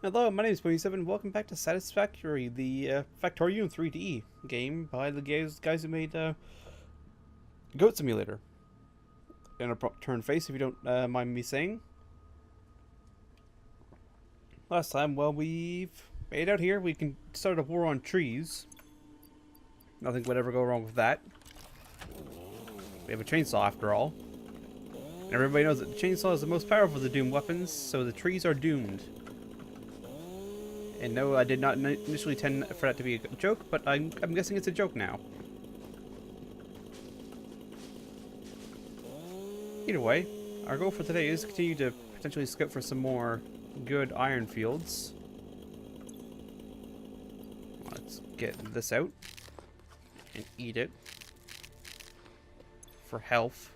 Hello, my name is 27. Welcome back to Satisfactory, the Factorium 3D game by the guys who made Goat Simulator. In a turn face, if you don't mind me saying. Last time, well, we've made out here. We can start a war on trees. Nothing would ever go wrong with that. We have a chainsaw after all. And everybody knows that the chainsaw is the most powerful of the Doom weapons, so the trees are doomed. And no, I did not initially intend for that to be a joke, but I'm guessing it's a joke now. Either way, our goal for today is to continue to potentially scout for some more good iron fields. Let's get this out and eat it for health.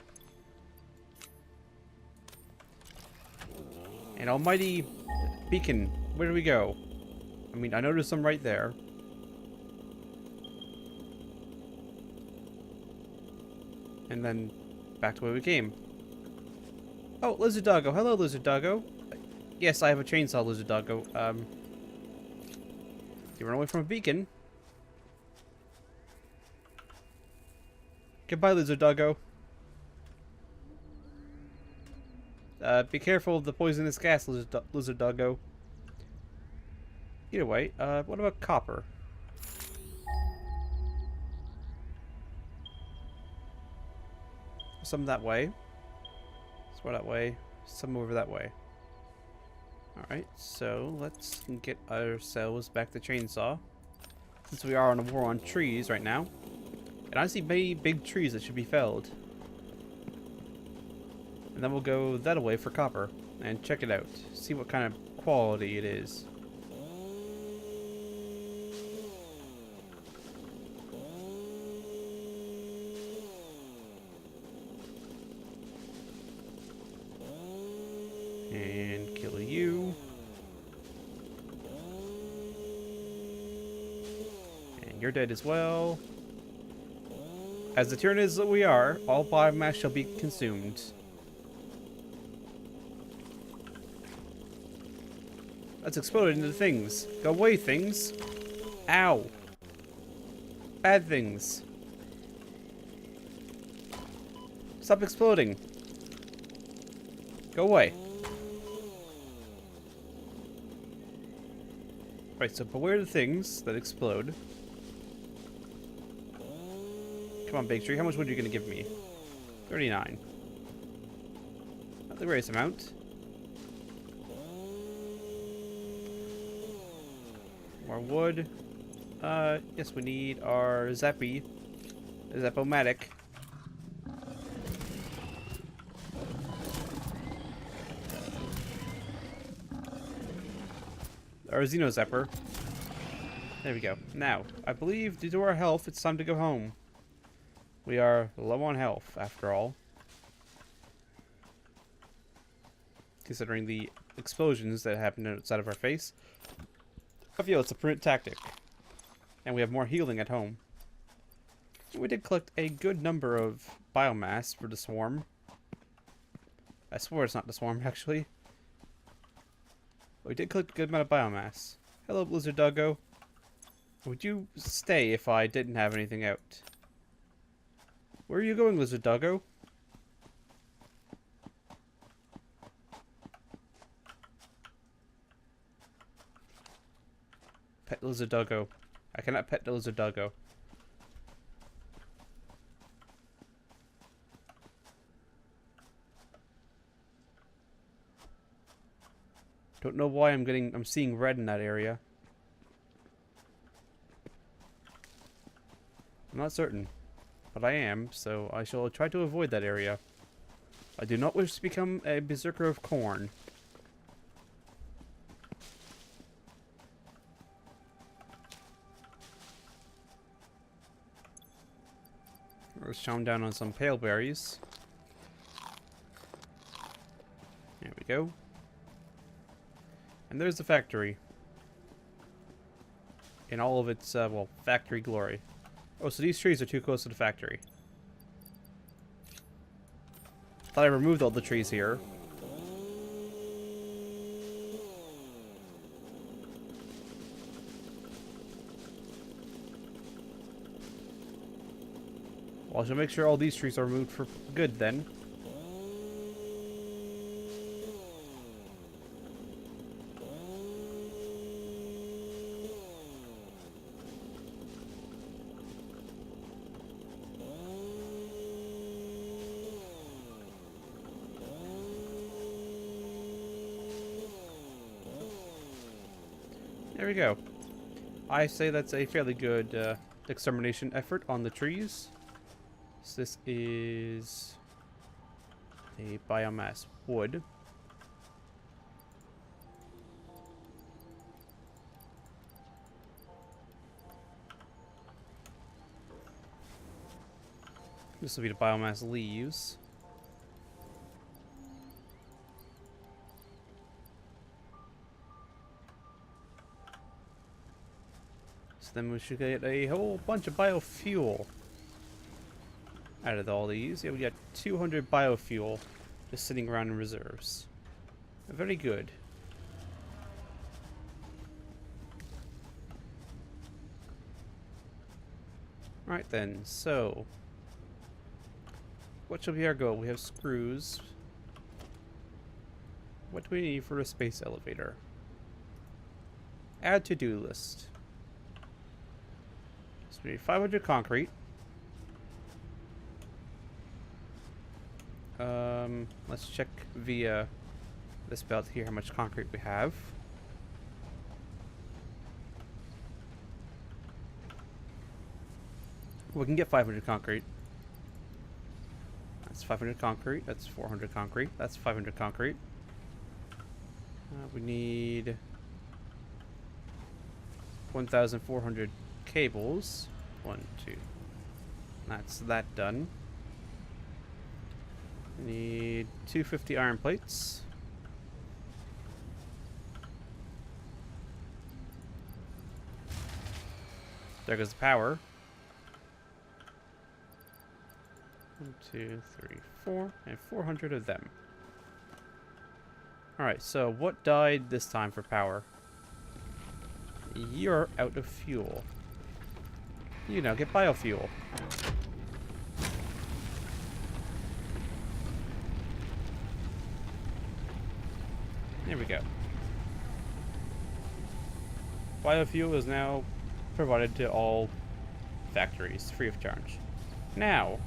And almighty beacon, where do we go? I mean, I noticed them right there. And then back to where we came. Oh, Lizard Doggo. Hello, Lizard Doggo. Yes, I have a chainsaw, Lizard Doggo. You run away from a beacon. Goodbye, Lizard Doggo. Be careful of the poisonous gas, Lizard Doggo. Either way, what about copper? Some that way. Some that way. Some over that way. Alright, so let's get ourselves back the chainsaw. Since we are on a war on trees right now. And I see many big trees that should be felled. And then we'll go that way for copper. And check it out. See what kind of quality it is. And kill you. And you're dead as well. As the Tyranids that we are, all biomass shall be consumed. Let's explode into things. Go away, things. Ow. Bad things. Stop exploding. Go away. Right, so beware the things that explode. Come on, Big Tree. How much wood are you going to give me? 39. Not the greatest amount. More wood. Yes, we need our Zappomatic. Our Xenozapper. There we go. Now, I believe due to our health, it's time to go home. We are low on health, after all. Considering the explosions that happened outside of our face. I feel it's a prudent tactic. And we have more healing at home. We did collect a good number of biomass for the swarm. I swear it's not the swarm, actually. But we did collect a good amount of biomass. Hello, Blizzard Doggo. Would you stay if I didn't have anything out? Where are you going, Lizard Doggo? Pet Lizard Doggo. I cannot pet the Lizard Doggo. Don't know why I'm seeing red in that area. I'm not certain. But I am, so I shall try to avoid that area. I do not wish to become a berserker of corn. Let's chomp down on some pale berries. There we go. And there's the factory. In all of its, well, factory glory. Oh, so these trees are too close to the factory. Thought I removed all the trees here. Well, I shall make sure all these trees are removed for good then. There we go. I say that's a fairly good extermination effort on the trees. So this is a biomass wood. This will be the biomass leaves. So then we should get a whole bunch of biofuel out of all these. Yeah, we got 200 biofuel just sitting around in reserves. Very good. Right then, so what shall be our goal? We have screws. What do we need for a space elevator? Add to-do list. So we need 500 concrete. Let's check via this belt here how much concrete we have. We can get 500 concrete. That's 500 concrete. That's 400 concrete. That's 500 concrete. We need 1,400 cables. 1, 2. That's that done. We need 250 iron plates. There goes the power. 1, 2, 3, 4, and 400 of them. Alright, so what died this time for power? You're out of fuel. You now get biofuel. There we go. Biofuel is now provided to all factories, free of charge. Now,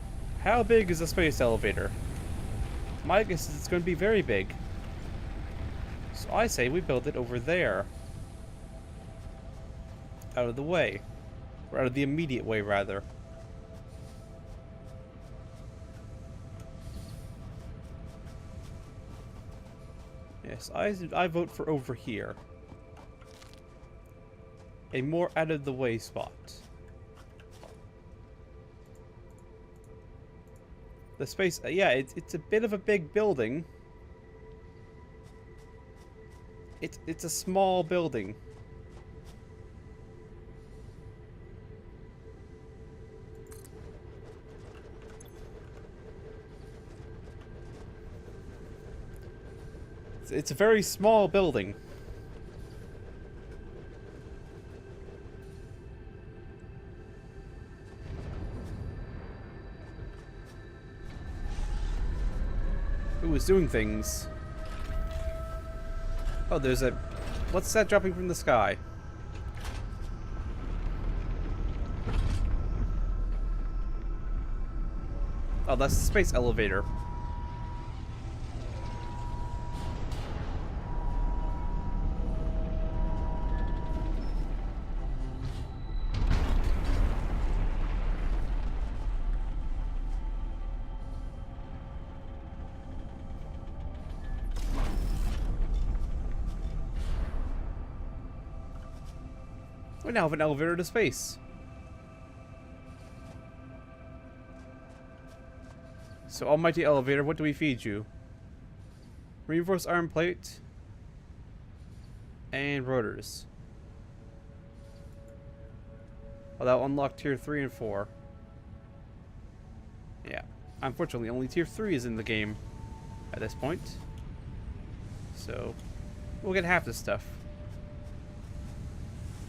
how big is the space elevator? My guess is it's going to be very big. So I say we build it over there. Out of the way. Or out of the immediate way, rather. Yes, I vote for over here. A more out of the way spot. The space, yeah, it's a bit of a big building. It's a small building. It's a very small building. Who is doing things? Oh, there's a... What's that dropping from the sky? Oh, that's the space elevator. We now have an elevator to space. So, almighty elevator, what do we feed you? Reinforced iron plate. And rotors. Well, that'll unlock tier 3 and 4. Yeah. Unfortunately, only tier 3 is in the game at this point. So, we'll get half this stuff.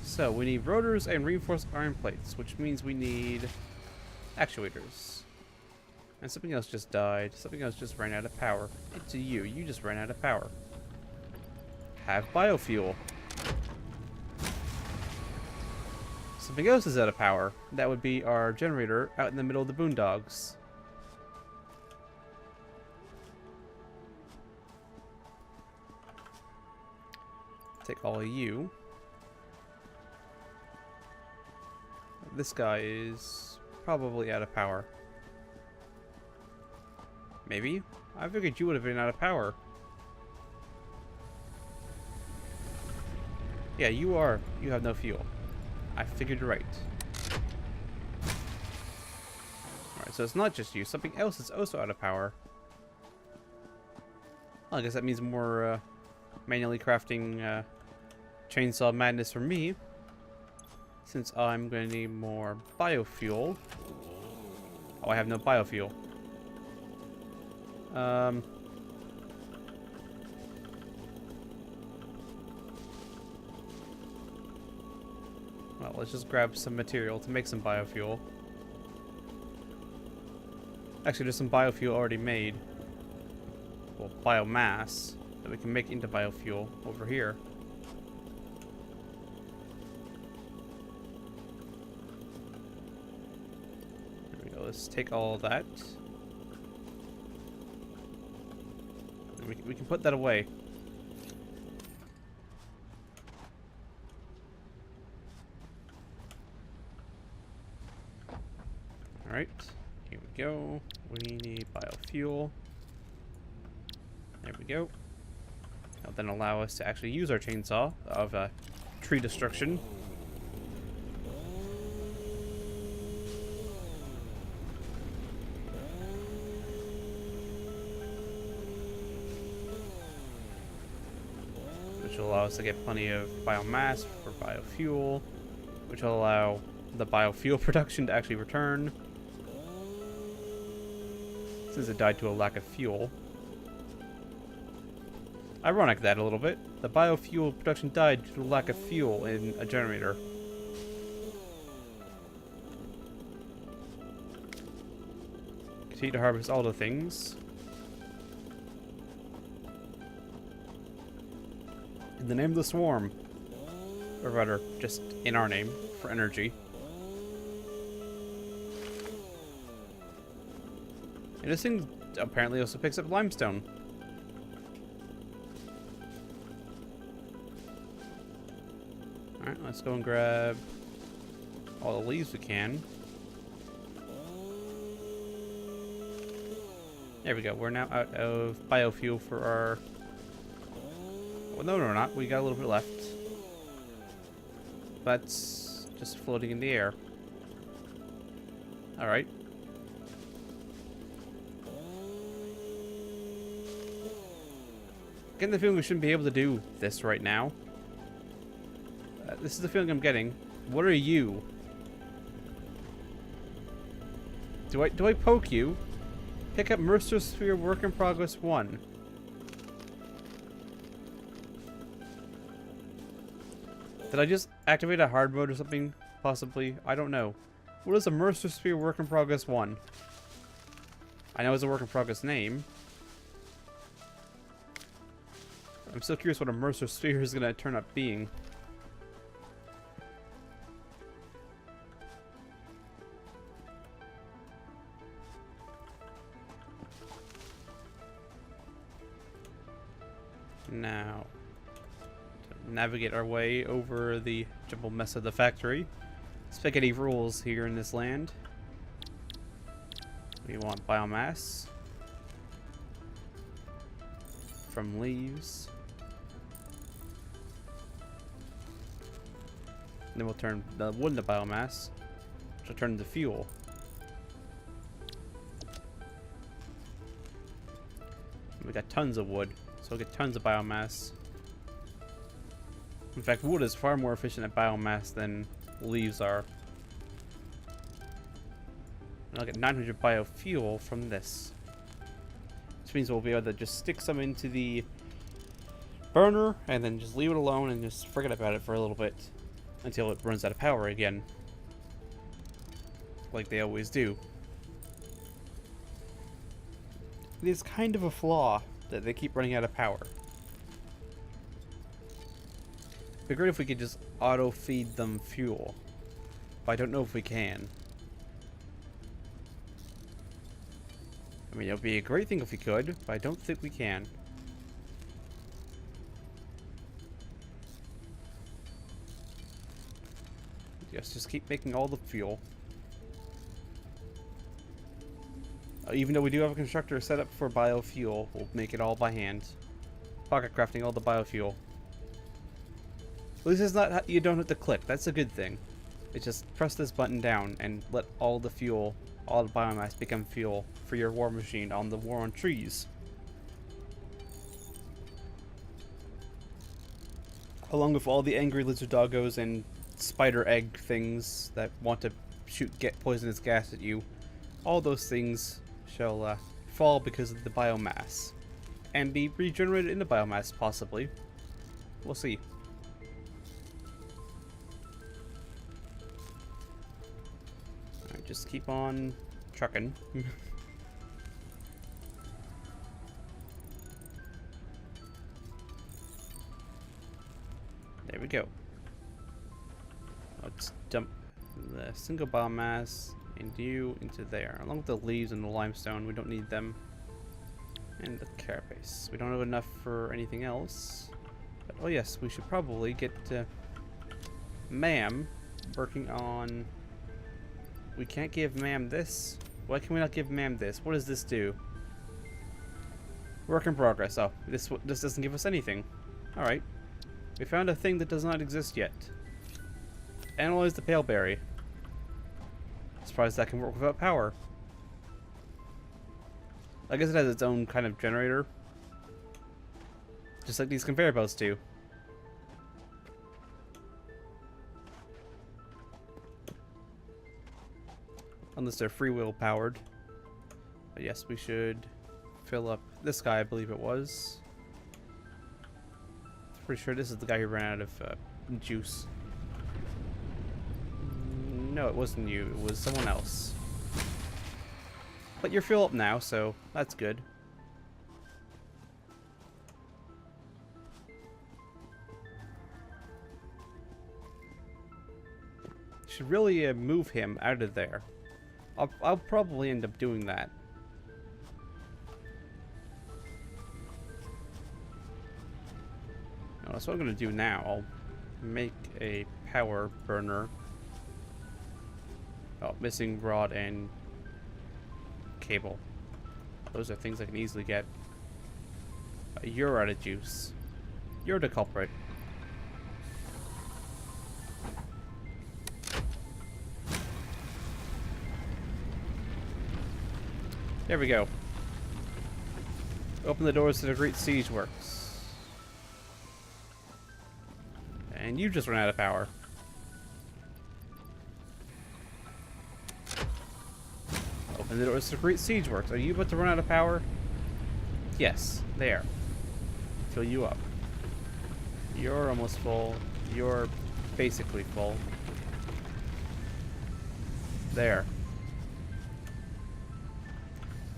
So, we need rotors and reinforced iron plates, which means we need actuators. And something else just died. Something else just ran out of power. It's you. You just ran out of power. Have biofuel. Something else is out of power. That would be our generator out in the middle of the boondocks. Take all of you. This guy is probably out of power. Maybe? I figured you would have been out of power. Yeah, you are. You have no fuel. I figured right. Alright, so it's not just you. Something else is also out of power. Well, I guess that means more manually crafting chainsaw madness for me. Since I'm going to need more biofuel. Oh, I have no biofuel. Well, let's just grab some material to make some biofuel. Actually, there's some biofuel already made. Well, biomass that we can make into biofuel over here. There we go. Let's take all of that. We can put that away. Alright, here we go. We need biofuel. There we go. That'll then allow us to actually use our chainsaw of tree destruction. Which will allow us to get plenty of biomass for biofuel, which will allow the biofuel production to actually return, since it died to a lack of fuel. Ironic that a little bit. The biofuel production died due to a lack of fuel in a generator. Continue to harvest all the things. In the name of the swarm. Or rather, just in our name, for energy. And this thing apparently also picks up limestone. Alright, let's go and grab all the leaves we can. There we go. We're now out of biofuel for our... Well, no, we're not. We got a little bit left. That's just floating in the air. Alright. Getting the feeling we shouldn't be able to do this right now. This is the feeling I'm getting. What are you? Do I poke you? Pick up Mercer Sphere Work in Progress 1. Did I just activate a hard mode or something? Possibly. I don't know. What is a Mercer Sphere Work in Progress 1? I know it's a Work in Progress name. I'm still curious what a Mercer Sphere is going to turn up being. Now, to navigate our way over the jumbled mess of the factory. Spaghetti rules here in this land. We want biomass from leaves. And then we'll turn the wood into biomass, which will turn into fuel. We got tons of wood, so we'll get tons of biomass. In fact, wood is far more efficient at biomass than leaves are. And I'll get 900 biofuel from this. Which means we'll be able to just stick some into the burner and then just leave it alone and just forget about it for a little bit until it runs out of power again. Like they always do. It is kind of a flaw that they keep running out of power. It'd be great if we could just auto-feed them fuel. But I don't know if we can. I mean, it would be a great thing if we could, but I don't think we can. Yes, just keep making all the fuel. Even though we do have a constructor set up for biofuel, we'll make it all by hand. Pocket crafting all the biofuel. At least it's not, you don't have to click. That's a good thing. It's just press this button down and let all the fuel, all the biomass become fuel for your war machine on the war on trees. Along with all the angry lizard doggos and spider egg things that want to get poisonous gas at you. All those things shall fall because of the biomass. And be regenerated into biomass, possibly. We'll see. Alright, just keep on trucking. There we go. Let's dump the single biomass and you into there. Along with the leaves and the limestone, we don't need them. And the carapace. We don't have enough for anything else. But, oh yes, we should probably get Ma'am working on... We can't give Ma'am this. Why can we not give Ma'am this? What does this do? Work in progress. Oh, this doesn't give us anything. Alright. We found a thing that does not exist yet. Analyze the pale berry. Surprised that can work without power. I guess it has its own kind of generator. Just like these conveyor belts do. Unless they're free will powered. But yes, we should fill up this guy, I believe it was. Pretty sure this is the guy who ran out of juice. No, it wasn't you. It was someone else. But you're filled up now, so that's good. Should really move him out of there. I'll probably end up doing that. No, that's what I'm going to do now. I'll make a power burner. Oh, missing rod and cable. Those are things I can easily get. You're out of juice. You're the culprit. There we go. Open the doors to the Great Siege Works. And you just ran out of power. Open the doors to the Great Siege Works. Are you about to run out of power? Yes. There. Fill you up. You're almost full. You're basically full. There.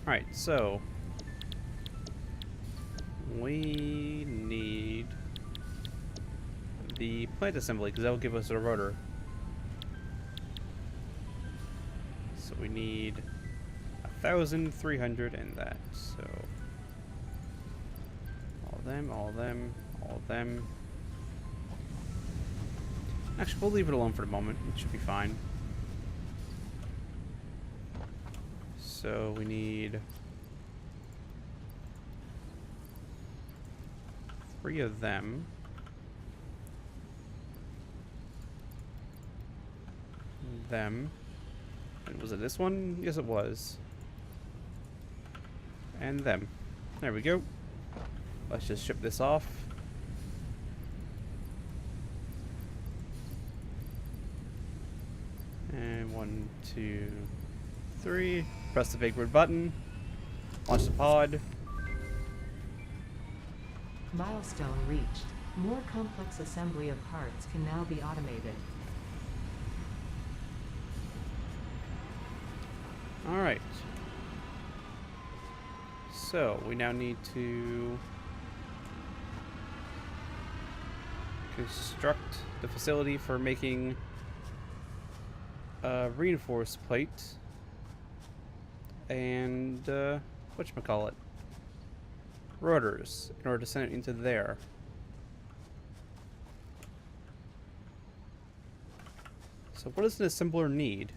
Alright, so we need the plant assembly because that will give us a rotor. So we need 1,300 and that. So all of them, all of them, all of them. Actually, we'll leave it alone for the moment. It should be fine. So we need 3 of them. Them. And was it this one? Yes, it was. And them. There we go. Let's just ship this off. And 1, 2, 3. Press the big red button. Launch the pod. Milestone reached. More complex assembly of parts can now be automated. Alright. So we now need to construct the facility for making a reinforced plate and whatchamacallit, rotors in order to send it into there. So what does an assembler need?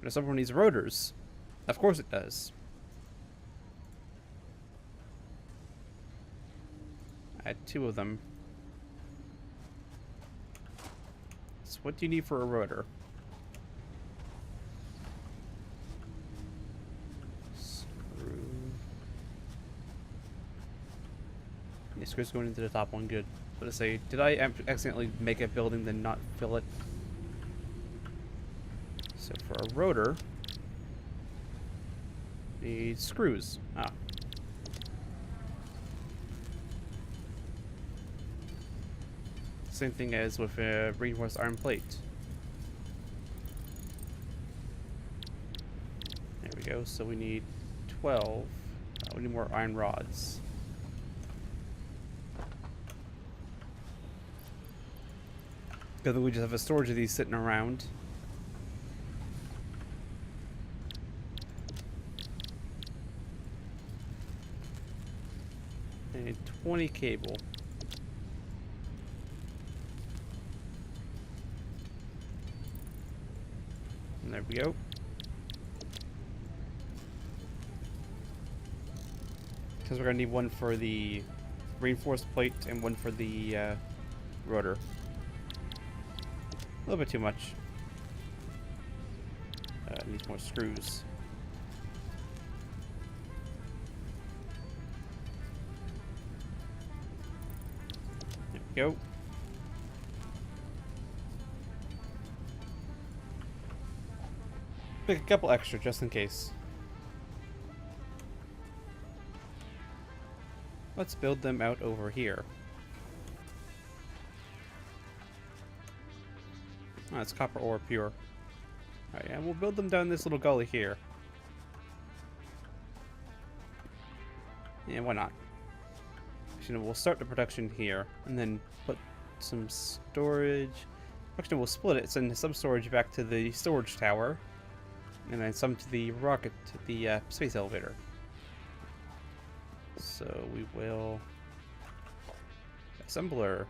An assembler needs rotors. Of course it does. I had 2 of them. So what do you need for a rotor? Screw. Yeah, screws going into the top one. Good. But to say, did I accidentally make a building then not fill it? So for a rotor, need screws. Ah. Same thing as with a reinforced iron plate. There we go. So we need 12. We need more iron rods. Because we just have a storage of these sitting around. And 20 cable. And there we go. Because we're going to need one for the reinforced plate and one for the rotor. A little bit too much. Needs more screws. There we go. Pick a couple extra just in case. Let's build them out over here. Oh, it's copper ore pure. Alright, and we'll build them down this little gully here. Yeah, why not? Actually, no, we'll start the production here, and then put some storage. Actually, we'll split it, send some storage back to the storage tower, and then some to the rocket, to the space elevator. So we will assembler.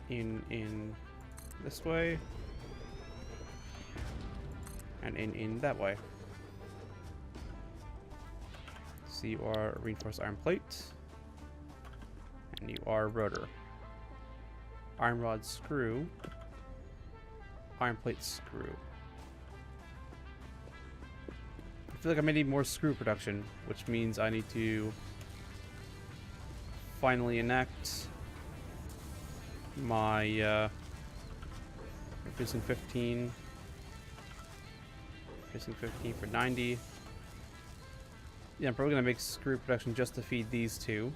In this way, and in that way. So you are a reinforced iron plate, and you are a rotor. Iron rod screw, iron plate screw. I feel like I may need more screw production, which means I need to finally enact my producing 15 for 90. Yeah, I'm probably gonna make screw production just to feed these 2.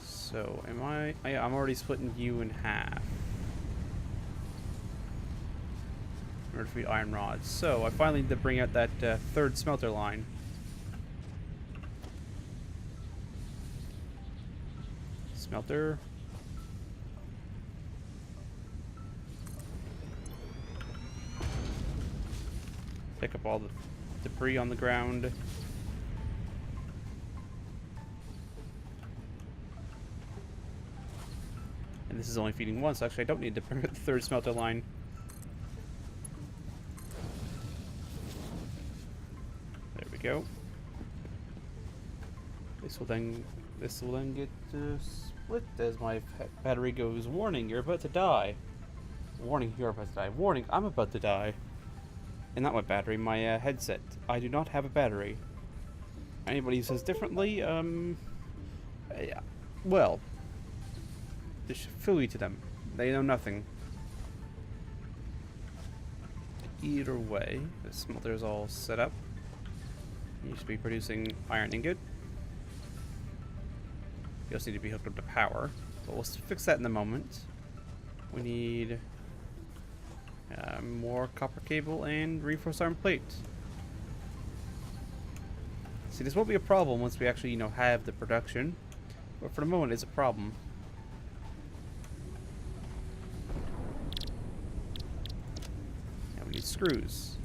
So am I? Yeah, I'm already splitting you in half in order to feed iron rods. So I finally need to bring out that 3rd smelter line. Smelter. Pick up all the debris on the ground. And this is only feeding one, so actually I don't need to bring up the 3rd smelter line. There we go. This will then get split as my battery goes. Warning, you're about to die. Warning, you're about to die. Warning, I'm about to die. And not my battery, my headset. I do not have a battery. Anybody who says differently, yeah. Well, just phooey to them. They know nothing. Either way, the smelter is all set up. You should be producing iron ingot. just need to be hooked up to power. But we'll fix that in a moment. We need more copper cable and reinforced iron plate. See, this won't be a problem once we actually, have the production. But for the moment, it's a problem. Now we need screws.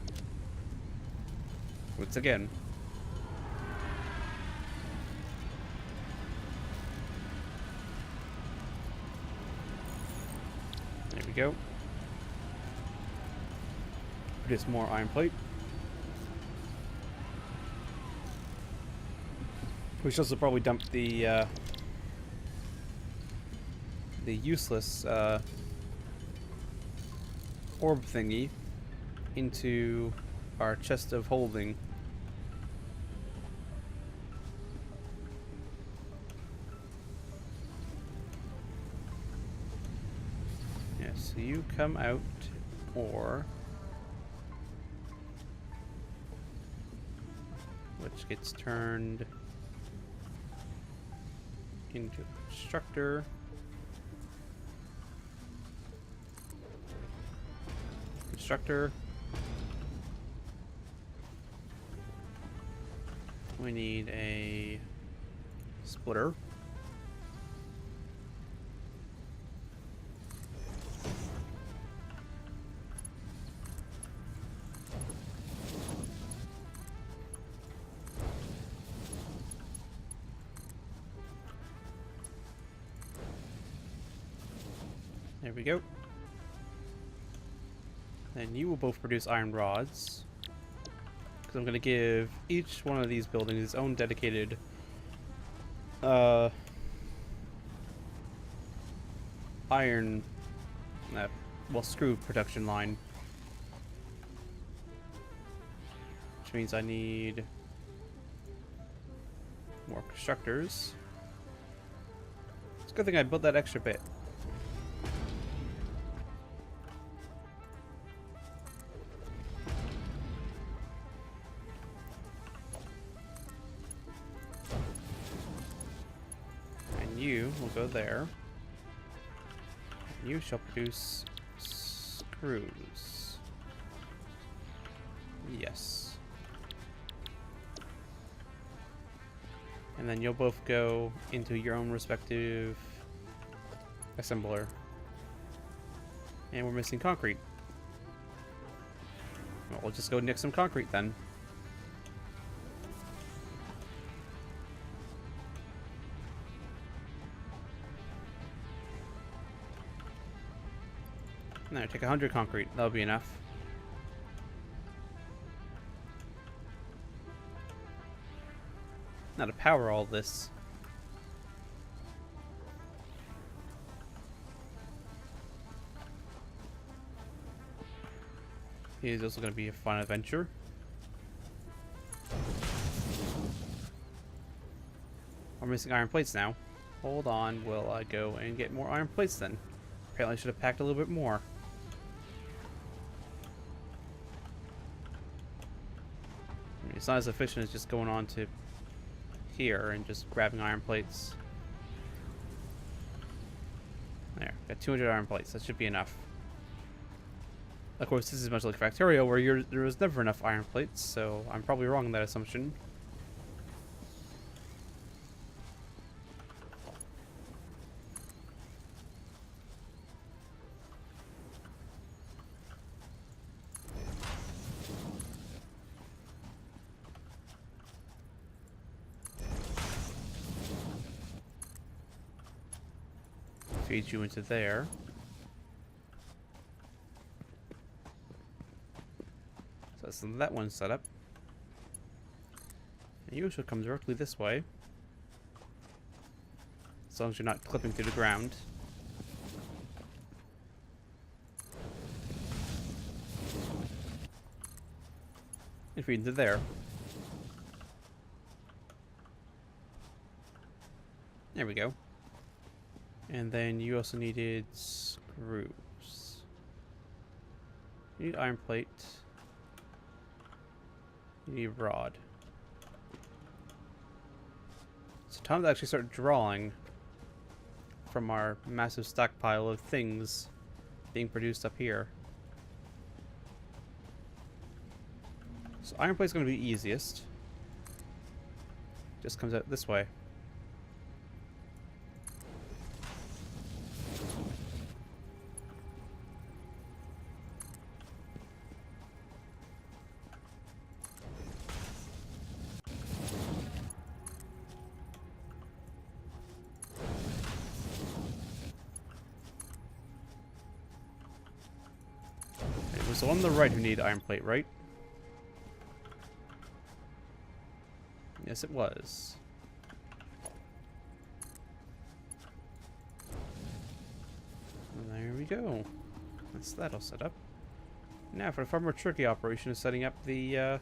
Once again. There we go. Produce more iron plate. We should also probably dump the useless orb thingy into our chest of holding. Yeah, so you come out, or which gets turned into constructor. Constructor. We need a splitter. There we go. And you will both produce iron rods. Because I'm going to give each one of these buildings its own dedicated iron, screw production line. Which means I need more constructors. It's a good thing I built that extra bit. You will go there. You shall produce screws. Yes. And then you'll both go into your own respective assembler. And we're missing concrete. Well, we'll just go nick some concrete then. No, take 100 concrete. That'll be enough. Now to power all this. It's also going to be a fun adventure. We're missing iron plates now. Hold on, will I go and get more iron plates then? Apparently I should have packed a little bit more. It's not as efficient as just going on to here and just grabbing iron plates. There, got 200 iron plates. That should be enough. Of course, this is much like Factorio, where there was never enough iron plates, so I'm probably wrong in that assumption. Feed you into there. So that's that one set up. And you should come directly this way. As long as you're not clipping through the ground. And feed into there. There we go. And then you also needed screws. You need iron plate. You need rod. So time to actually start drawing from our massive stockpile of things being produced up here. So iron plate's going to be easiest. Just comes out this way. It was the one on the right who needed iron plate, right? Yes, it was. And there we go. That's that all set up. Now for the far more tricky operation of setting up the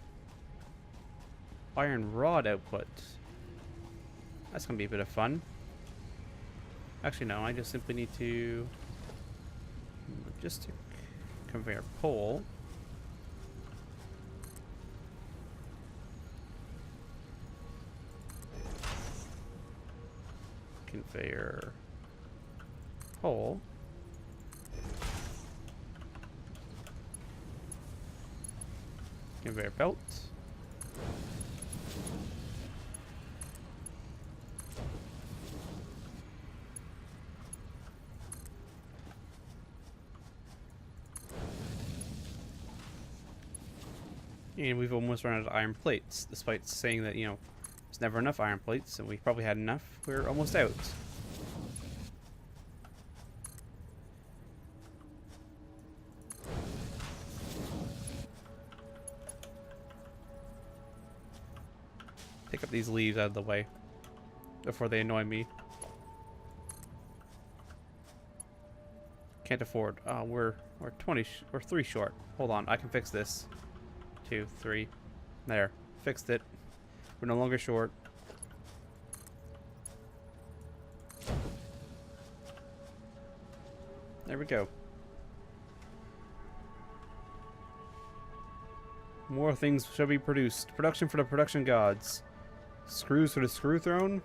iron rod output. That's gonna be a bit of fun. Actually, no, I just simply need to logistic conveyor pole. Conveyor pole. Conveyor belt. And we've almost run out of iron plates, despite saying that, you know, there's never enough iron plates, and we probably had enough. We're almost out. Pick up these leaves out of the way before they annoy me. Can't afford. Oh, we're 3 short. Hold on, I can fix this. 2, 3. There, fixed it. We're no longer short. There we go. More things shall be produced. Production for the production gods. Screws for the screw throne?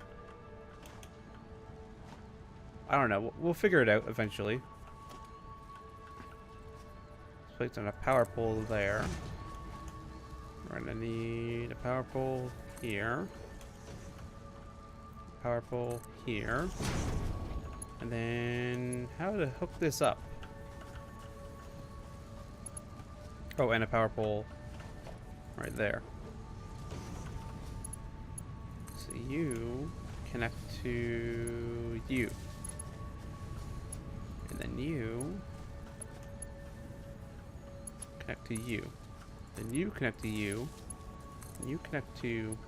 I don't know. We'll figure it out eventually. Placed on a power pole there. We're gonna need a power pole here. Power pole here. And then how to hook this up? Oh, and a power pole right there. So you connect to you. And then you connect to you. Then you connect to you. And you connect to you.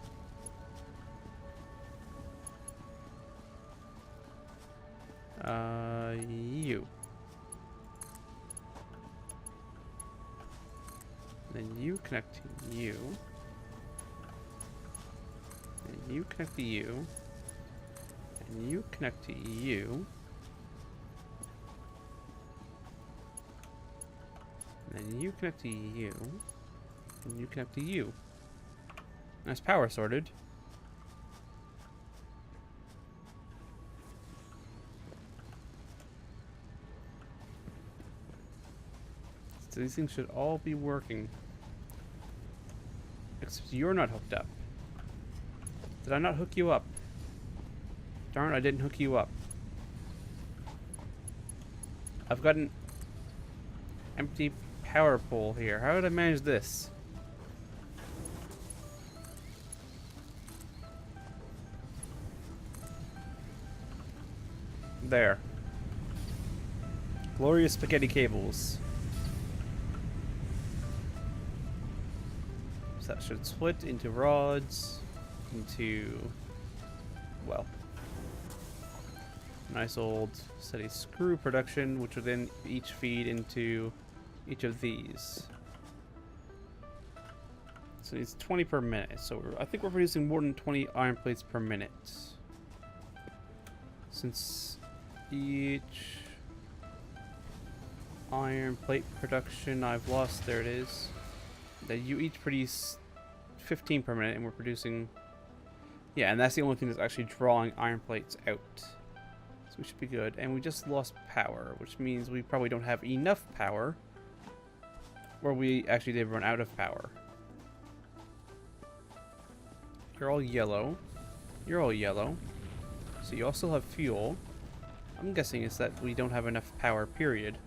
Then you connect to you. And you connect to you. And you connect to you. And then you connect to you. And you connect to you. That's power sorted. So these things should all be working. Except you're not hooked up. Did I not hook you up? Darn, I didn't hook you up. I've got an empty power pole here. How did I manage this? There. Glorious spaghetti cables. So that should split into rods, into, well, nice old steady screw production, which would then each feed into each of these. So it's 20 per minute. So I think we're producing more than 20 iron plates per minute. Since each iron plate production I've lost, there it is. That you each produce 15 per minute, and we're producing, yeah, and that's the only thing that's actually drawing iron plates out. So So we should be good. And we just lost power, which means we probably don't have enough power. Or we actually did run out of power. You're all yellow. You're all yellow. So you also have fuel. I'm guessing it's that we don't have enough power, period.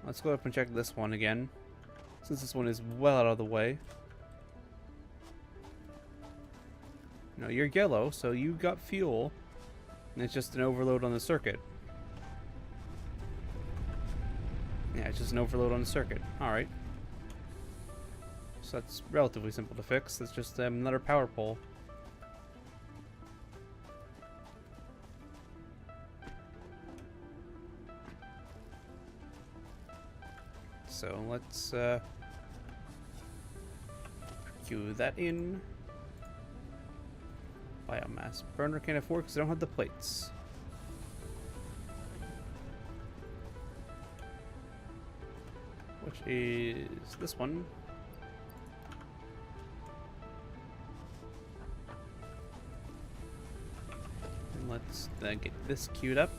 Let's go up and check this one again, since this one is well out of the way. No, you're yellow, so you got fuel, and it's just an overload on the circuit. Yeah, it's just an overload on the circuit. Alright. So that's relatively simple to fix. That's just another power pole. So let's cue that in. Biomass burner can't afford because I don't have the plates. Which is this one. And let's get this queued up.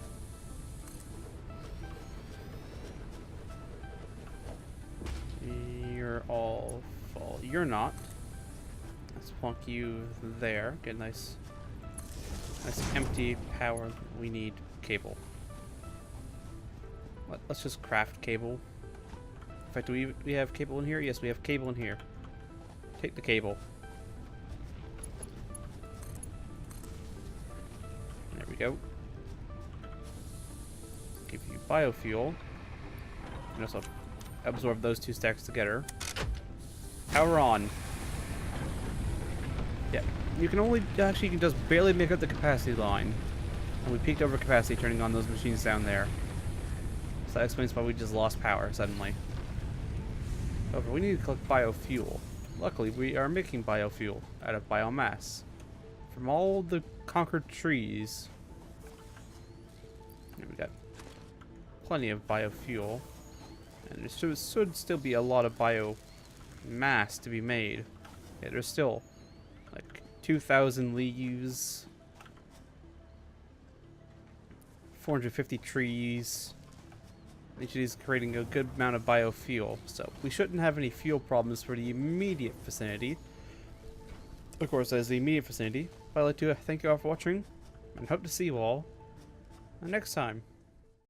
You're all full. You're not. Let's plunk you there. Get a nice empty power. We need cable. Let's just craft cable. In fact, do we have cable in here? Yes, we have cable in here. Take the cable. There we go. Give you biofuel. And also absorb those two stacks together. Power on. Yeah, you can only actually, you can just barely make up the capacity line. And we peaked over capacity turning on those machines down there. So that explains why we just lost power suddenly. However, we need to collect biofuel. Luckily, we are making biofuel out of biomass from all the conquered trees. Here we got plenty of biofuel. And there should still be a lot of biomass to be made. Yeah, there's still like 2,000 leaves, 450 trees. Each of these creating a good amount of biofuel, so we shouldn't have any fuel problems for the immediate vicinity. Of course, as the immediate vicinity, I'd like to thank you all for watching, and hope to see you all next time.